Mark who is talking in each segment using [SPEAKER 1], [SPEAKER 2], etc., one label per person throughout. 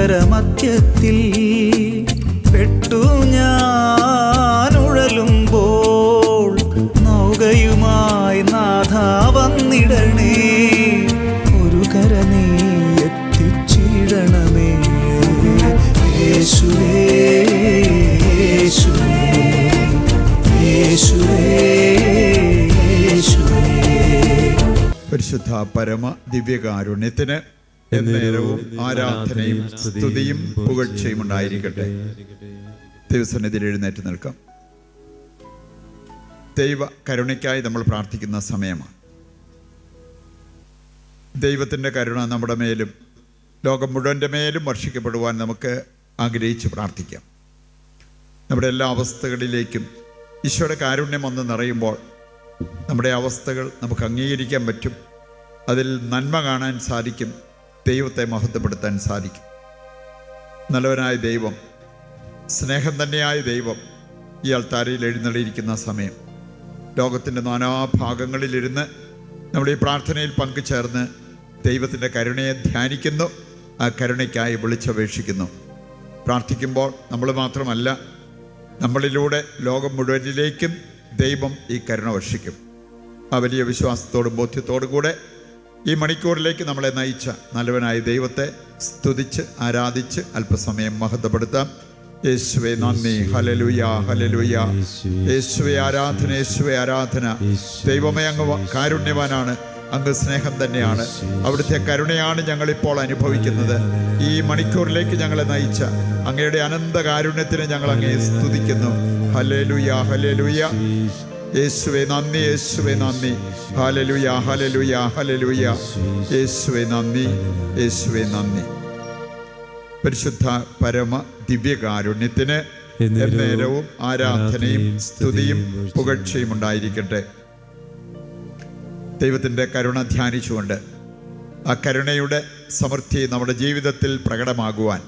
[SPEAKER 1] സാഗരമധ്യത്തിൽ പെട്ടു ഞാൻ ഉഴലുമ്പോൾ നൗകയുമായി നാഥ വന്നിടണേ, ഒരു കര നീ എത്തിച്ചിടണമേ. യേശുവേ യേശുവേ യേശുവേ യേശുവേ.
[SPEAKER 2] പരിശുദ്ധ പരമ ദിവ്യകാരുണ്യത്തിന് എന്നേരവും ആരാധനയും സ്തുതിയും പുകഴ്ചയും ഉണ്ടായിരിക്കട്ടെ. ദൈവസന്നിധിയിൽ എഴുന്നേറ്റ് നിൽക്കാം. ദൈവ കരുണയ്ക്കായി നമ്മൾ പ്രാർത്ഥിക്കുന്ന സമയമാണ്. ദൈവത്തിൻ്റെ കരുണ നമ്മുടെ മേലും ലോകം മുഴുവൻ്റെ മേലും വർഷിക്കപ്പെടുവാൻ നമുക്ക് ആഗ്രഹിച്ച് പ്രാർത്ഥിക്കാം. നമ്മുടെ എല്ലാ അവസ്ഥകളിലേക്കും ഈശോയുടെ കാരുണ്യം വന്ന് നിറയുമ്പോൾ നമ്മുടെ അവസ്ഥകൾ നമുക്ക് അംഗീകരിക്കാൻ പറ്റും. അതിൽ നന്മ കാണാൻ സാധിക്കും, ദൈവത്തെ മഹത്വപ്പെടുത്താൻ സാധിക്കും. നല്ലവനായ ദൈവം, സ്നേഹം തന്നെയായ ദൈവം ഈ അൾത്താരയിൽ എഴുന്നള്ളിയിരിക്കുന്ന സമയം ലോകത്തിൻ്റെ നാനാഭാഗങ്ങളിലിരുന്ന് നമ്മുടെ ഈ പ്രാർത്ഥനയിൽ പങ്കുചേർന്ന് ദൈവത്തിൻ്റെ കരുണയെ ധ്യാനിക്കുന്നു, ആ കരുണയ്ക്കായി വിളിച്ചപേക്ഷിക്കുന്നു. പ്രാർത്ഥിക്കുമ്പോൾ നമ്മൾ മാത്രമല്ല, നമ്മളിലൂടെ ലോകം മുഴുവനിലേക്കും ദൈവം ഈ കരുണ വർഷിക്കും. ആ വലിയ വിശ്വാസത്തോടും ബോധ്യത്തോടും കൂടെ ഈ മണിക്കൂറിലേക്ക് നമ്മളെ നയിച്ച നല്ലവനായ ദൈവത്തെ സ്തുതിച്ച് ആരാധിച്ച് അല്പസമയം മഹത്വപ്പെടുത്താം. യേശുവേ നന്ദി, ഹല്ലേലൂയ ഹല്ലേലൂയ. യേശുവേ ആരാധന, യേശുവേ ആരാധന. ദൈവമേ, അങ്ങ് കാരുണ്യവാനാണ്, അങ്ങ് സ്നേഹം തന്നെയാണ്. അവിടുത്തെ കരുണയാണ് ഞങ്ങളിപ്പോൾ അനുഭവിക്കുന്നത്. ഈ മണിക്കൂറിലേക്ക് ഞങ്ങളെ നയിച്ച അങ്ങയുടെ അനന്ത കാരുണ്യത്തിന് ഞങ്ങൾ അങ്ങയെ സ്തുതിക്കുന്നു. Hallelujah hallelujah. യേശുവേ നന്ദി, യേശുവേ നന്ദി. Hallelujah hallelujah hallelujah. യേശുവേ നന്ദി, യേശുവേ നന്ദി. പരിശുദ്ധ പരമ ദിവ്യകാരുണ്യത്തിന് എന്നേരവും ആരാധനയും സ്തുതിയും പുകഴ്ചയും ഉണ്ടായിരിക്കട്ടെ. ദൈവത്തിൻ്റെ കരുണ ധ്യാനിച്ചുകൊണ്ട് ആ കരുണയുടെ സമൃദ്ധി നമ്മുടെ ജീവിതത്തിൽ പ്രകടമാകുവാൻ,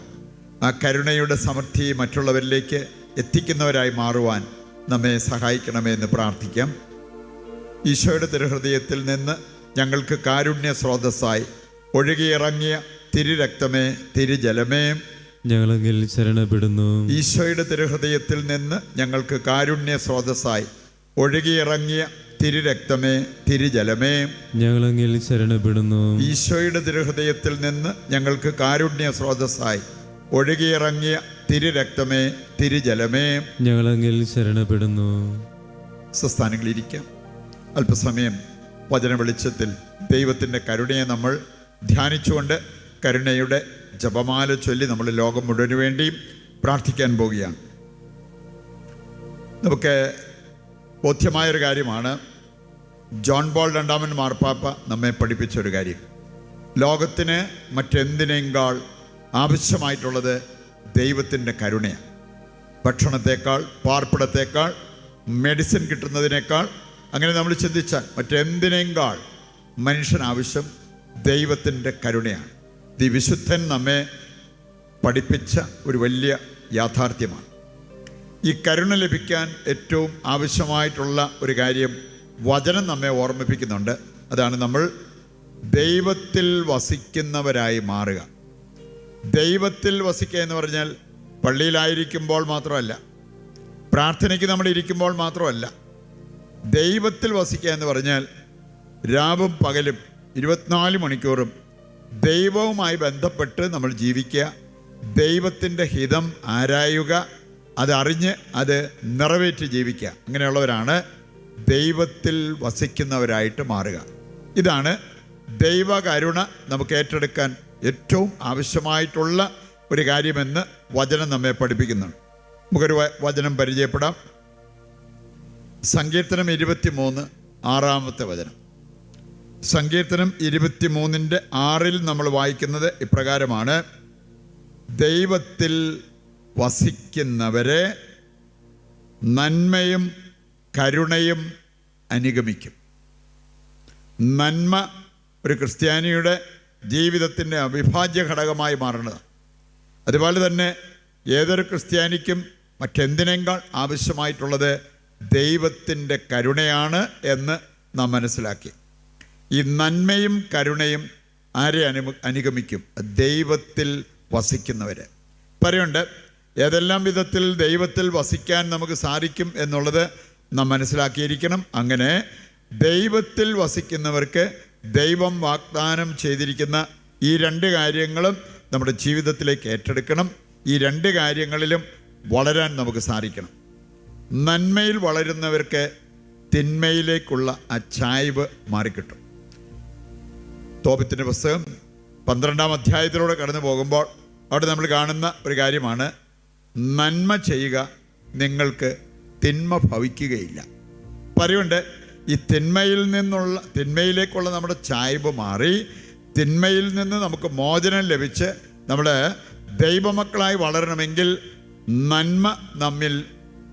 [SPEAKER 2] ആ കരുണയുടെ സമൃദ്ധി മറ്റുള്ളവരിലേക്ക് എത്തിക്കുന്നവരായി മാറുവാൻ നമ്മെ സഹായിക്കണമേ എന്ന് പ്രാർത്ഥിക്കാം. ഈശോയുടെ തിരുഹൃദയത്തിൽ നിന്ന് ഞങ്ങൾക്ക് കാരുണ്യ സ്രോതസ്സായി ഒഴുകിയിറങ്ങിയ തിരുരക്തമേ, തിരുജലമേ,
[SPEAKER 3] ഞങ്ങളെങ്കിൽ ശരണപ്പെടുന്നു.
[SPEAKER 2] ഈശോയുടെ തിരുഹൃദയത്തിൽ നിന്ന് ഞങ്ങൾക്ക് കാരുണ്യ സ്രോതസ്സായി ഒഴുകിയിറങ്ങിയ തിരുരക്തമേ, തിരുജലമേ,
[SPEAKER 3] ഞങ്ങളെങ്കിൽ ശരണപ്പെടുന്നു.
[SPEAKER 2] ഈശോയുടെ തിരുഹൃദയത്തിൽ നിന്ന് ഞങ്ങൾക്ക് കാരുണ്യ സ്രോതസ്സായി ഒഴുകിയിറങ്ങിയ തിരുരക്തമേ, തിരുജലമേ,
[SPEAKER 3] ഞങ്ങളെങ്കിൽ ശരണപ്പെടുന്നു.
[SPEAKER 2] സ്വസ്ഥാനങ്ങളിരിക്കാം. അല്പസമയം വചന വെളിച്ചത്തിൽ ദൈവത്തിൻ്റെ കരുണയെ നമ്മൾ ധ്യാനിച്ചുകൊണ്ട് കരുണയുടെ ജപമാല ചൊല്ലി നമ്മൾ ലോകം മുഴുവന് വേണ്ടിയും പ്രാർത്ഥിക്കാൻ പോവുകയാണ്. നമുക്ക് ബോധ്യമായൊരു കാര്യമാണ്, ജോൺ പോൾ രണ്ടാമൻ മാർപ്പാപ്പ നമ്മെ പഠിപ്പിച്ചൊരു കാര്യം. ലോകത്തിന് മറ്റെന്തിനേക്കാൾ ആവശ്യമായിട്ടുള്ളത് ദൈവത്തിൻ്റെ കരുണയാണ്. ഭക്ഷണത്തേക്കാൾ, പാർപ്പിടത്തേക്കാൾ, മെഡിസിൻ കിട്ടുന്നതിനേക്കാൾ, അങ്ങനെ നമ്മൾ ചിന്തിച്ചാൽ മറ്റെന്തിനേക്കാൾ മനുഷ്യനാവശ്യം ദൈവത്തിൻ്റെ കരുണയാണ്. ഈ വിശുദ്ധൻ നമ്മെ പഠിപ്പിച്ച ഒരു വലിയ യാഥാർത്ഥ്യമാണ്. ഈ കരുണ ലഭിക്കാൻ ഏറ്റവും ആവശ്യമായിട്ടുള്ള ഒരു കാര്യം വചനം നമ്മെ ഓർമ്മിപ്പിക്കുന്നുണ്ട്. അതാണ് നമ്മൾ ദൈവത്തിൽ വസിക്കുന്നവരായി മാറുക. ദൈവത്തിൽ വസിക്കുക എന്ന് പറഞ്ഞാൽ പള്ളിയിലായിരിക്കുമ്പോൾ മാത്രമല്ല, പ്രാർത്ഥനയ്ക്ക് നമ്മൾ ഇരിക്കുമ്പോൾ മാത്രമല്ല. ദൈവത്തിൽ വസിക്കുക എന്ന് പറഞ്ഞാൽ രാവും പകലും 24 മണിക്കൂറും ദൈവവുമായി ബന്ധപ്പെട്ട് നമ്മൾ ജീവിക്കുക, ദൈവത്തിൻ്റെ ഹിതം ആരായുക, അതറിഞ്ഞ് അത് നിറവേറ്റി ജീവിക്കുക. അങ്ങനെയുള്ളവരാണ് ദൈവത്തിൽ വസിക്കുന്നവരായിട്ട് മാറുക. ഇതാണ് ദൈവകരുണ നമുക്ക് ഏറ്റെടുക്കാൻ ഏറ്റവും ആവശ്യമായിട്ടുള്ള ഒരു കാര്യമെന്ന് വചനം നമ്മെ പഠിപ്പിക്കുന്നുണ്ട്. നമുക്കൊരു വചനം പരിചയപ്പെടാം. സങ്കീർത്തനം 23 6-ാമത്തെ വചനം. സങ്കീർത്തനം 23:6 നമ്മൾ വായിക്കുന്നത് ഇപ്രകാരമാണ്: ദൈവത്തിൽ വസിക്കുന്നവരെ നന്മയും കരുണയും അനുഗമിക്കും. നന്മ ഒരു ക്രിസ്ത്യാനിയുടെ ജീവിതത്തിൻ്റെ അവിഭാജ്യ ഘടകമായി മാറുന്നത്. അതുപോലെ തന്നെ ഏതൊരു ക്രിസ്ത്യാനിക്കും മറ്റെന്തിനേക്കാൾ ആവശ്യമായിട്ടുള്ളത് ദൈവത്തിൻ്റെ കരുണയാണ് എന്ന് നാം മനസ്സിലാക്കി. ഈ നന്മയും കരുണയും ആരെ അനുഗമിക്കും? ദൈവത്തിൽ വസിക്കുന്നവർ. പറയുണ്ട് ഏതെല്ലാം വിധത്തിൽ ദൈവത്തിൽ വസിക്കാൻ നമുക്ക് സാധിക്കും എന്നുള്ളത് നാം മനസ്സിലാക്കിയിരിക്കണം. അങ്ങനെ ദൈവത്തിൽ വസിക്കുന്നവർക്ക് ദൈവം വാഗ്ദാനം ചെയ്തിരിക്കുന്ന ഈ രണ്ട് കാര്യങ്ങളും നമ്മുടെ ജീവിതത്തിലേക്ക് ഏറ്റെടുക്കണം. ഈ രണ്ട് കാര്യങ്ങളിലും വളരാൻ നമുക്ക് സാധിക്കണം. നന്മയിൽ വളരുന്നവർക്ക് തിന്മയിലേക്കുള്ള ആ ചായ്വ് മാറിക്കിട്ടും. തോബിത്തിൻ്റെ പുസ്തകം 12-ാം അധ്യായത്തിലൂടെ കടന്നു പോകുമ്പോൾ അവിടെ നമ്മൾ കാണുന്ന ഒരു കാര്യമാണ്, നന്മ ചെയ്യുക നിങ്ങൾക്ക് തിന്മ ഭവിക്കുകയില്ല. പറയുണ്ട് ഈ തിന്മയിലേക്കുള്ള നമ്മുടെ ചായ്വ് മാറി തിന്മയിൽ നിന്ന് നമുക്ക് മോചനം ലഭിച്ച് നമ്മൾ ദൈവമക്കളായി വളരണമെങ്കിൽ നന്മ നമ്മിൽ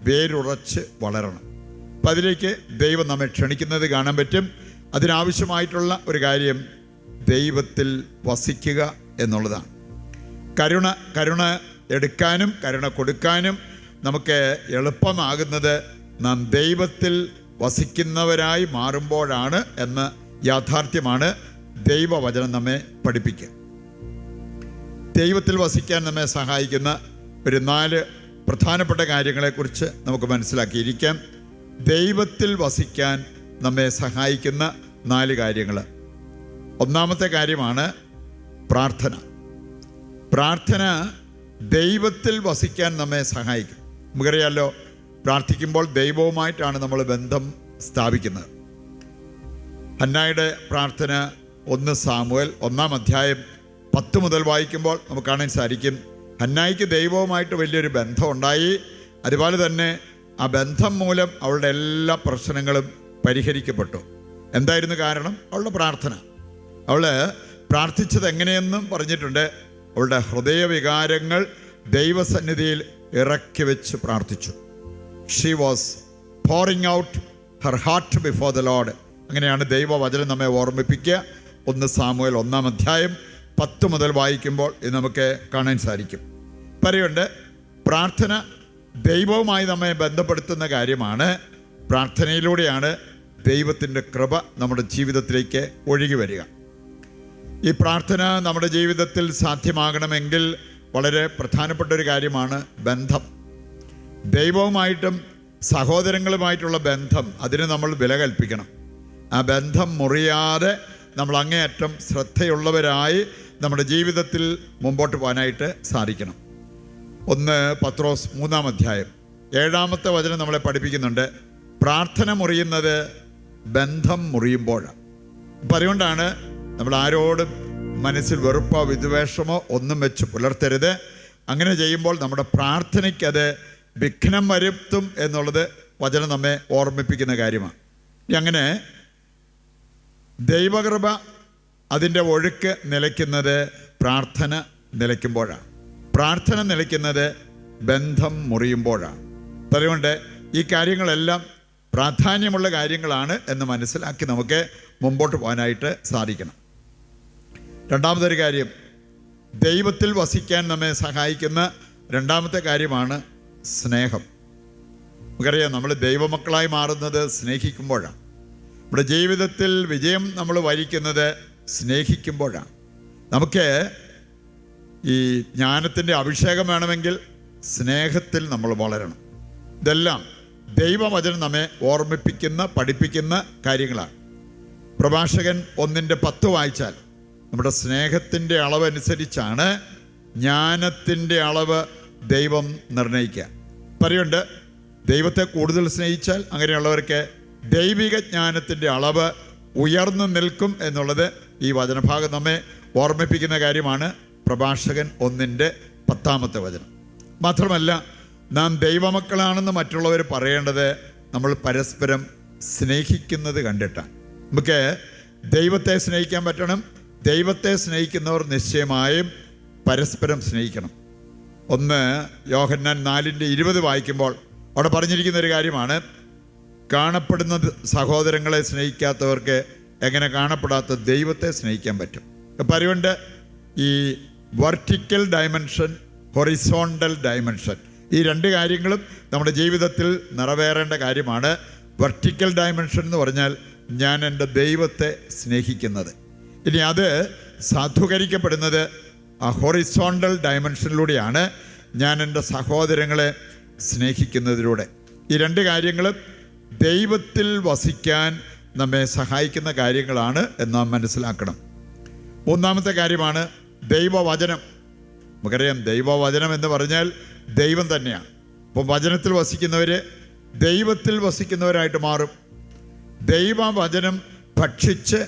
[SPEAKER 2] വേരുറച്ച് വളരണം. അപ്പം അതിലേക്ക് ദൈവം നമ്മെ ക്ഷണിക്കുന്നത് കാണാൻ പറ്റും. അതിനാവശ്യമായിട്ടുള്ള ഒരു കാര്യം ദൈവത്തിൽ വസിക്കുക എന്നുള്ളതാണ്. കരുണ എടുക്കാനും കരുണ കൊടുക്കാനും നമുക്ക് എളുപ്പമാകുന്നത് നാം ദൈവത്തിൽ വസിക്കുന്നവരായി മാറുമ്പോഴാണ് എന്ന യാഥാർത്ഥ്യമാണ് ദൈവവചനം നമ്മെ പഠിപ്പിക്കുക. ദൈവത്തിൽ വസിക്കാൻ നമ്മെ സഹായിക്കുന്ന ഒരു 4 പ്രധാനപ്പെട്ട കാര്യങ്ങളെക്കുറിച്ച് നമുക്ക് മനസ്സിലാക്കിയിരിക്കാം. ദൈവത്തിൽ വസിക്കാൻ നമ്മെ സഹായിക്കുന്ന 4 കാര്യങ്ങൾ. ഒന്നാമത്തെ കാര്യമാണ് പ്രാർത്ഥന. പ്രാർത്ഥന ദൈവത്തിൽ വസിക്കാൻ നമ്മെ സഹായിക്കും. നമുക്കറിയാമല്ലോ, പ്രാർത്ഥിക്കുമ്പോൾ ദൈവവുമായിട്ടാണ് നമ്മൾ ബന്ധം സ്ഥാപിക്കുന്നത്. ഹന്നായുടെ പ്രാർത്ഥന 1 സാമുവേൽ 1-ാം അധ്യായം 10 മുതൽ വായിക്കുമ്പോൾ നമുക്ക് കാണാൻ സാധിക്കും, ഹന്നായിക്ക് ദൈവവുമായിട്ട് വലിയൊരു ബന്ധമുണ്ടായി. അതുപോലെ തന്നെ ആ ബന്ധം മൂലം അവളുടെ എല്ലാ പ്രശ്നങ്ങളും പരിഹരിക്കപ്പെട്ടു. എന്തായിരുന്നു കാരണം? അവളുടെ പ്രാർത്ഥന. അവൾ പ്രാർത്ഥിച്ചത് എങ്ങനെയെന്നും പറഞ്ഞിട്ടുണ്ട്. അവളുടെ ഹൃദയവികാരങ്ങൾ ദൈവസന്നിധിയിൽ ഇറക്കി വെച്ച് പ്രാർത്ഥിച്ചു. She was pouring out her heart before the Lord. അങ്ങനെയാണ് ദൈവവചനം നമ്മെ ഓർമ്മിപ്പിക്കുക. 1 സാമുവേൽ 1-ാം അധ്യായം 10 മുതൽ വായിക്കുമ്പോൾ ഇത് നമുക്ക് കാണാൻ സാധിക്കും. പറയുണ്ട് പ്രാർത്ഥന ദൈവവുമായി നമ്മെ ബന്ധപ്പെടുത്തുന്ന കാര്യമാണ്. പ്രാർത്ഥനയിലൂടെയാണ് ദൈവത്തിൻ്റെ കൃപ നമ്മുടെ ജീവിതത്തിലേക്ക് ഒഴുകി വരിക. ഈ പ്രാർത്ഥന നമ്മുടെ ജീവിതത്തിൽ സാധ്യമാകണമെങ്കിൽ വളരെ പ്രധാനപ്പെട്ട ഒരു കാര്യമാണ് ബന്ധം. ദൈവവുമായിട്ടും സഹോദരങ്ങളുമായിട്ടുള്ള ബന്ധം, അതിന് നമ്മൾ വില കൽപ്പിക്കണം. ആ ബന്ധം മുറിയാതെ നമ്മൾ അങ്ങേയറ്റം ശ്രദ്ധയുള്ളവരായി നമ്മുടെ ജീവിതത്തിൽ മുമ്പോട്ട് പോകാനായിട്ട് സാധിക്കണം. 1 പത്രോസ് 3-ാം അധ്യായം 7-ാമത്തെ വചനം നമ്മളെ പഠിപ്പിക്കുന്നുണ്ട്, പ്രാർത്ഥന മുറിയുന്നത് ബന്ധം മുറിയുമ്പോഴാണ്. അപ്പം അതുകൊണ്ടാണ് നമ്മൾ ആരോടും മനസ്സിൽ വെറുപ്പോ വിദ്വേഷമോ ഒന്നും വെച്ച് പുലർത്തരുത്. അങ്ങനെ ചെയ്യുമ്പോൾ നമ്മുടെ പ്രാർത്ഥനയ്ക്കത് വിഘ്നം വരുത്തും എന്നുള്ളത് വചനം നമ്മെ ഓർമ്മിപ്പിക്കുന്ന കാര്യമാണ്. അങ്ങനെ ദൈവകൃപ അതിൻ്റെ ഒഴുക്ക് നിലയ്ക്കുന്നത് പ്രാർത്ഥന നിലയ്ക്കുമ്പോഴാണ്. പ്രാർത്ഥന നിലയ്ക്കുന്നത് ബന്ധം മുറിയുമ്പോഴാണ്. അതുകൊണ്ട് ഈ കാര്യങ്ങളെല്ലാം പ്രാധാന്യമുള്ള കാര്യങ്ങളാണ് എന്ന് മനസ്സിലാക്കി നമുക്ക് മുമ്പോട്ട് പോകാനായിട്ട് സാധിക്കണം. രണ്ടാമതൊരു കാര്യം, ദൈവത്തിൽ വസിക്കാൻ നമ്മെ സഹായിക്കുന്ന രണ്ടാമത്തെ കാര്യമാണ് സ്നേഹം. നമുക്കറിയാം, നമ്മൾ ദൈവമക്കളായി മാറുന്നത് സ്നേഹിക്കുമ്പോഴാണ്. നമ്മുടെ ജീവിതത്തിൽ വിജയം നമ്മൾ വരിക്കുന്നത് സ്നേഹിക്കുമ്പോഴാണ്. നമുക്ക് ഈ ജ്ഞാനത്തിൻ്റെ അഭിഷേകം വേണമെങ്കിൽ സ്നേഹത്തിൽ നമ്മൾ വളരണം. ഇതെല്ലാം ദൈവവചനം നമ്മെ ഓർമ്മിപ്പിക്കുന്ന പഠിപ്പിക്കുന്ന കാര്യങ്ങളാണ്. പ്രഭാഷകൻ 1:10 വായിച്ചാൽ നമ്മുടെ സ്നേഹത്തിൻ്റെ അളവനുസരിച്ചാണ് ജ്ഞാനത്തിൻ്റെ അളവ് ദൈവം നിർണയിക്കുക. പറയുണ്ട്, ദൈവത്തെ കൂടുതൽ സ്നേഹിച്ചാൽ അങ്ങനെയുള്ളവർക്ക് ദൈവിക ജ്ഞാനത്തിൻ്റെ അളവ് ഉയർന്നു നിൽക്കും എന്നുള്ളത് ഈ വചനഭാഗം നമ്മെ ഓർമ്മിപ്പിക്കുന്ന കാര്യമാണ്. പ്രഭാഷകൻ 1:10 വചനം. മാത്രമല്ല, നാം ദൈവമക്കളാണെന്ന് മറ്റുള്ളവർ പറയേണ്ടത് നമ്മൾ പരസ്പരം സ്നേഹിക്കുന്നത് കണ്ടിട്ടാണ്. നമുക്ക് ദൈവത്തെ സ്നേഹിക്കാൻ പറ്റണം. ദൈവത്തെ സ്നേഹിക്കുന്നവർ നിശ്ചയമായും പരസ്പരം സ്നേഹിക്കണം. 1 യോഹന്നാൻ 4:20 വായിക്കുമ്പോൾ അവിടെ പറഞ്ഞിരിക്കുന്ന ഒരു കാര്യമാണ്, കാണപ്പെടുന്ന സഹോദരങ്ങളെ സ്നേഹിക്കാത്തവർക്ക് എങ്ങനെ കാണപ്പെടാത്ത ദൈവത്തെ സ്നേഹിക്കാൻ പറ്റും. അപ്പം അതുകൊണ്ട് ഈ വെർട്ടിക്കൽ ഡയമെൻഷൻ, ഹൊറിസോണ്ടൽ ഡയമെൻഷൻ, ഈ 2 കാര്യങ്ങളും നമ്മുടെ ജീവിതത്തിൽ നിറവേറേണ്ട കാര്യമാണ്. വെർട്ടിക്കൽ ഡയമെൻഷൻ എന്ന് പറഞ്ഞാൽ ഞാൻ എൻ്റെ ദൈവത്തെ സ്നേഹിക്കുന്നത്. ഇനി അത് സാധൂകരിക്കപ്പെടുന്നത് ആ ഹൊറിസോണ്ടൽ ഡയമെൻഷനിലൂടെയാണ് ഞാൻ എൻ്റെ സഹോദരങ്ങളെ സ്നേഹിക്കുന്നതിലൂടെ. ഈ രണ്ട് കാര്യങ്ങളും ദൈവത്തിൽ വസിക്കാൻ നമ്മെ സഹായിക്കുന്ന കാര്യങ്ങളാണ് എന്ന് നാം മനസ്സിലാക്കണം. മൂന്നാമത്തെ കാര്യമാണ് ദൈവവചനം. നമുക്കറിയാം, ദൈവവചനം എന്ന് പറഞ്ഞാൽ ദൈവം തന്നെയാണ്. അപ്പം വചനത്തിൽ വസിക്കുന്നവർ ദൈവത്തിൽ വസിക്കുന്നവരായിട്ട് മാറും. ദൈവവചനം ഭക്ഷിച്ച്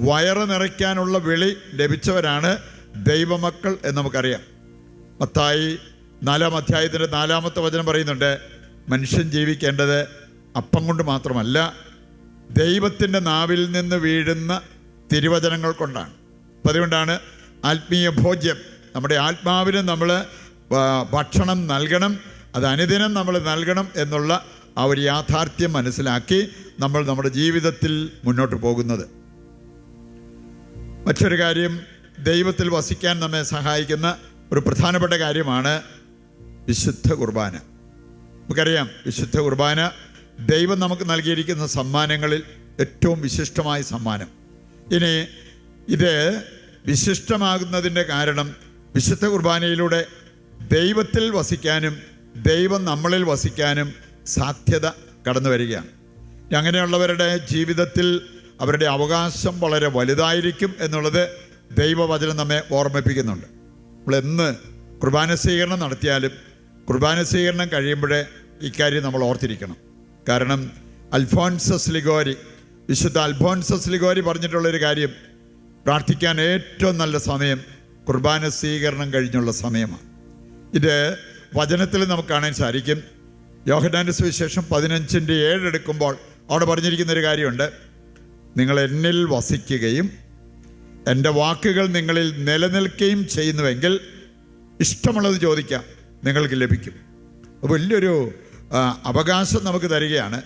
[SPEAKER 2] വയറ് നിറയ്ക്കാനുള്ള വിളി ലഭിച്ചവരാണ് ദൈവമക്കൾ എന്ന് നമുക്കറിയാം. മത്തായി 4-ാം അധ്യായത്തിൻ്റെ 4-ാമത്തെ വചനം പറയുന്നുണ്ട്, മനുഷ്യൻ ജീവിക്കേണ്ടത് അപ്പം കൊണ്ട് മാത്രമല്ല, ദൈവത്തിൻ്റെ നാവിൽ നിന്ന് വീഴുന്ന തിരുവചനങ്ങൾ കൊണ്ടാണ്. അപ്പം അതുകൊണ്ടാണ് ആത്മീയ ഭോജ്യം, നമ്മുടെ ആത്മാവിന് നമ്മൾ ഭക്ഷണം നൽകണം, അത് അനുദിനം നമ്മൾ നൽകണം എന്നുള്ള ആ ഒരു യാഥാർത്ഥ്യം മനസ്സിലാക്കി നമ്മൾ നമ്മുടെ ജീവിതത്തിൽ മുന്നോട്ട് പോകുന്നത്. മറ്റൊരു കാര്യം, ദൈവത്തിൽ വസിക്കാൻ നമ്മെ സഹായിക്കുന്ന ഒരു പ്രധാനപ്പെട്ട കാര്യമാണ് വിശുദ്ധ കുർബാന. നമുക്കറിയാം, വിശുദ്ധ കുർബാന ദൈവം നമുക്ക് നൽകിയിരിക്കുന്ന സമ്മാനങ്ങളിൽ ഏറ്റവും വിശിഷ്ടമായ സമ്മാനം. ഇനി ഇത് വിശിഷ്ടമാകുന്നതിൻ്റെ കാരണം വിശുദ്ധ കുർബാനയിലൂടെ ദൈവത്തിൽ വസിക്കാനും ദൈവം നമ്മളിൽ വസിക്കാനും സാധ്യത കടന്നു വരികയാണ്. അങ്ങനെയുള്ളവരുടെ ജീവിതത്തിൽ അവരുടെ അവകാശം വളരെ വലുതായിരിക്കും എന്നുള്ളത് ദൈവവചനം നമ്മെ ഓർമ്മിപ്പിക്കുന്നുണ്ട്. നമ്മളെന്ന് കുർബാന സ്വീകരണം നടത്തിയാലും കുർബാന സ്വീകരണം കഴിയുമ്പോഴേ ഇക്കാര്യം നമ്മൾ ഓർത്തിരിക്കണം. കാരണം അൽഫോൻസസ് ലിഗോരി, വിശുദ്ധ അൽഫോൻസസ് ലിഗോരി പറഞ്ഞിട്ടുള്ളൊരു കാര്യം, പ്രാർത്ഥിക്കാൻ ഏറ്റവും നല്ല സമയം കുർബാന സ്വീകരണം കഴിഞ്ഞുള്ള സമയമാണ്. ഇത് വചനത്തിൽ നമുക്ക് കാണാൻ സാധിക്കും. യോഹന്നാന്റെ സുവിശേഷം 15:7 എടുക്കുമ്പോൾ അവിടെ പറഞ്ഞിരിക്കുന്നൊരു കാര്യമുണ്ട്, നിങ്ങൾ എന്നിൽ വസിക്കുകയും എൻ്റെ വാക്കുകൾ നിങ്ങളിൽ നിലനിൽക്കുകയും ചെയ്യുന്നുവെങ്കിൽ ഇഷ്ടമുള്ളത് ചോദിക്കാം, നിങ്ങൾക്ക് ലഭിക്കും. അപ്പോൾ വലിയൊരു അവകാശം നമുക്ക് തരികയാണ്.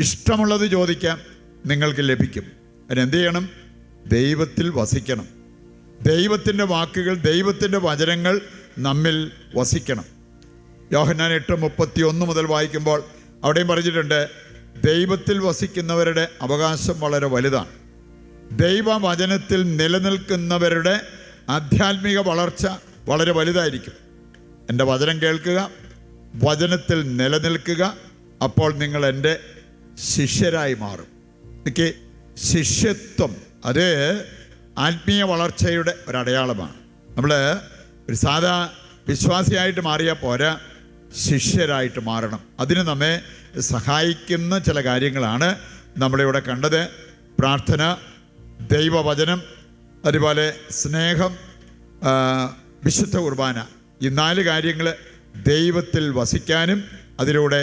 [SPEAKER 2] ഇഷ്ടമുള്ളത് ചോദിക്കാം, നിങ്ങൾക്ക് ലഭിക്കും. അതിനെന്ത് ചെയ്യണം? ദൈവത്തിൽ വസിക്കണം. ദൈവത്തിൻ്റെ വാക്കുകൾ, ദൈവത്തിൻ്റെ വചനങ്ങൾ നമ്മിൽ വസിക്കണം. യോഹന്നാൻ 8:31 മുതൽ വായിക്കുമ്പോൾ അവിടെയും പറഞ്ഞിട്ടുണ്ട്, ദൈവത്തിൽ വസിക്കുന്നവരുടെ അവകാശം വളരെ വലുതാണ്. ദൈവവചനത്തിൽ നിലനിൽക്കുന്നവരുടെ ആധ്യാത്മിക വളർച്ച വളരെ വലുതായിരിക്കും. എൻ്റെ വചനം കേൾക്കുക, വചനത്തിൽ നിലനിൽക്കുക, അപ്പോൾ നിങ്ങൾ എൻ്റെ ശിഷ്യരായി മാറും. എനിക്ക് ശിഷ്യത്വം അത് ആത്മീയ വളർച്ചയുടെ ഒരടയാളമാണ്. നമ്മൾ ഒരു സാധാ വിശ്വാസിയായിട്ട് മാറിയാൽ പോരാ, ശിഷ്യരായിട്ട് മാറണം. അതിന് നമ്മെ സഹായിക്കുന്ന ചില കാര്യങ്ങളാണ് നമ്മളിവിടെ കണ്ടത്. പ്രാർത്ഥന, ദൈവവചനം, അതുപോലെ സ്നേഹം, വിശുദ്ധ കുർബാന. ഈ 4 കാര്യങ്ങൾ ദൈവത്തിൽ വസിക്കാനും അതിലൂടെ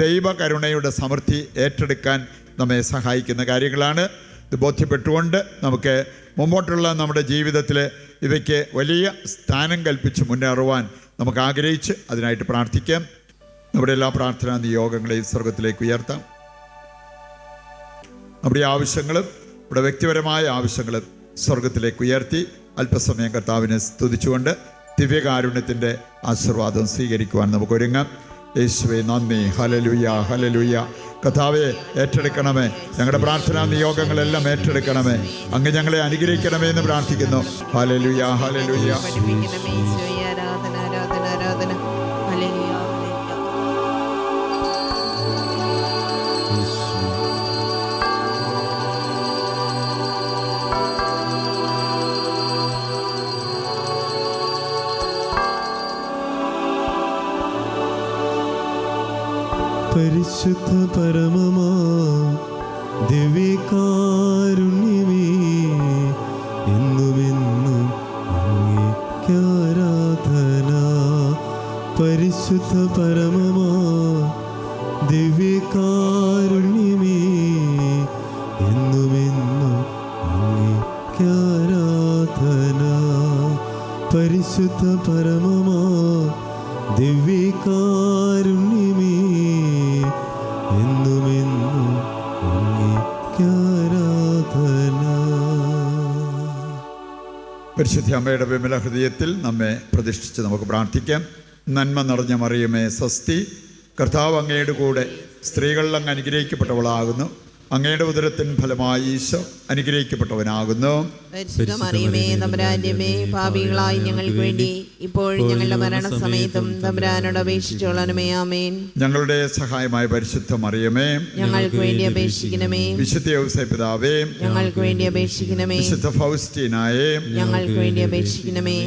[SPEAKER 2] ദൈവകരുണയുടെ സമൃദ്ധി ഏറ്റെടുക്കാൻ നമ്മെ സഹായിക്കുന്ന കാര്യങ്ങളാണ്. ഇത് ബോധ്യപ്പെട്ടുകൊണ്ട് നമുക്ക് മുമ്പോട്ടുള്ള നമ്മുടെ ജീവിതത്തിൽ ഇവയ്ക്ക് വലിയ സ്ഥാനം കൽപ്പിച്ച് മുന്നേറുവാൻ നമുക്ക് ആഗ്രഹിച്ച് അതിനായിട്ട് പ്രാർത്ഥിക്കാം. നമ്മുടെ എല്ലാ പ്രാർത്ഥനാ നിയോഗങ്ങളെയും സ്വർഗത്തിലേക്ക് ഉയർത്താം. നമ്മുടെ ആവശ്യങ്ങളും നമ്മുടെ വ്യക്തിപരമായ ആവശ്യങ്ങളും സ്വർഗത്തിലേക്ക് ഉയർത്തി അല്പസമയം കർത്താവിനെ സ്തുതിച്ചുകൊണ്ട് ദിവ്യകാരുണ്യത്തിൻ്റെ ആശീർവാദം സ്വീകരിക്കുവാൻ നമുക്ക് ഒരുങ്ങാം. യേശുവേ നന്ദി, ഹല്ലേലൂയ, ഹല്ലേലൂയ. കർത്താവേ ഏറ്റെടുക്കണമേ, ഞങ്ങളുടെ പ്രാർത്ഥനാ നിയോഗങ്ങളെല്ലാം ഏറ്റെടുക്കണമേ, അങ്ങ് ഞങ്ങളെ അനുഗ്രഹിക്കണമേ എന്ന് പ്രാർത്ഥിക്കുന്നു. Hallelujah, hallelujah.
[SPEAKER 3] പരിശുദ്ധ പരമമാ ദിവ്യകാരുണ്യമേ, എന്നുമെന്നും അങ്ങേക്കാരാധന. പരിശുദ്ധ പരമമാ ദിവ്യകാരുണ്യമേ, എന്നുമെന്നും അങ്ങേക്കാരാധന. പരിശുദ്ധ പരമമാ ദിവ്യകാരുണ്യമേ, എന്നുമെന്നും അങ്ങേക്കാരാധന.
[SPEAKER 2] പരിശുദ്ധ അമ്മയുടെ വിമല ഹൃദയത്തിൽ നമ്മെ പ്രതിഷ്ഠിച്ച് നമുക്ക് പ്രാർത്ഥിക്കാം. നന്മ നിറഞ്ഞ മറിയമേ സ്വസ്തി, കർത്താവ് അങ്ങയുടെ കൂടെ സ്ത്രീകളിൽ അങ്ങ് അനുഗ്രഹിക്കപ്പെട്ടവളാകുന്നു. അങ്ങയുടെ ഉദരത്തിൻ ഫലമായി ഈശോ അനുഗ്രഹിക്കപ്പെട്ടവനാകുന്നു.
[SPEAKER 4] പരിശുദ്ധ മറിയമേ തമ്പുരാന്റെ അമ്മേ, പാപികളായി ഞങ്ങൾക്ക് വേണ്ടി ഇപ്പോഴും ഞങ്ങളുടെ മരണസമയത്തും തമ്പുരാനോട് അപേക്ഷിച്ചോളണമേ. ആമേൻ.
[SPEAKER 2] ഞങ്ങളുടെ സഹായമായ പരിശുദ്ധ മറിയമേ,
[SPEAKER 4] ഞങ്ങൾക്ക് വേണ്ടി അപേക്ഷിക്കണമേ.
[SPEAKER 2] വിശുദ്ധ ഔസേപ്പ് പിതാവേ,
[SPEAKER 4] ഞങ്ങൾക്ക് വേണ്ടി അപേക്ഷിക്കണമേ.
[SPEAKER 2] വിശുദ്ധ ഫൗസ്റ്റീനായേ,
[SPEAKER 4] ഞങ്ങൾക്ക് വേണ്ടി അപേക്ഷിക്കണമേ.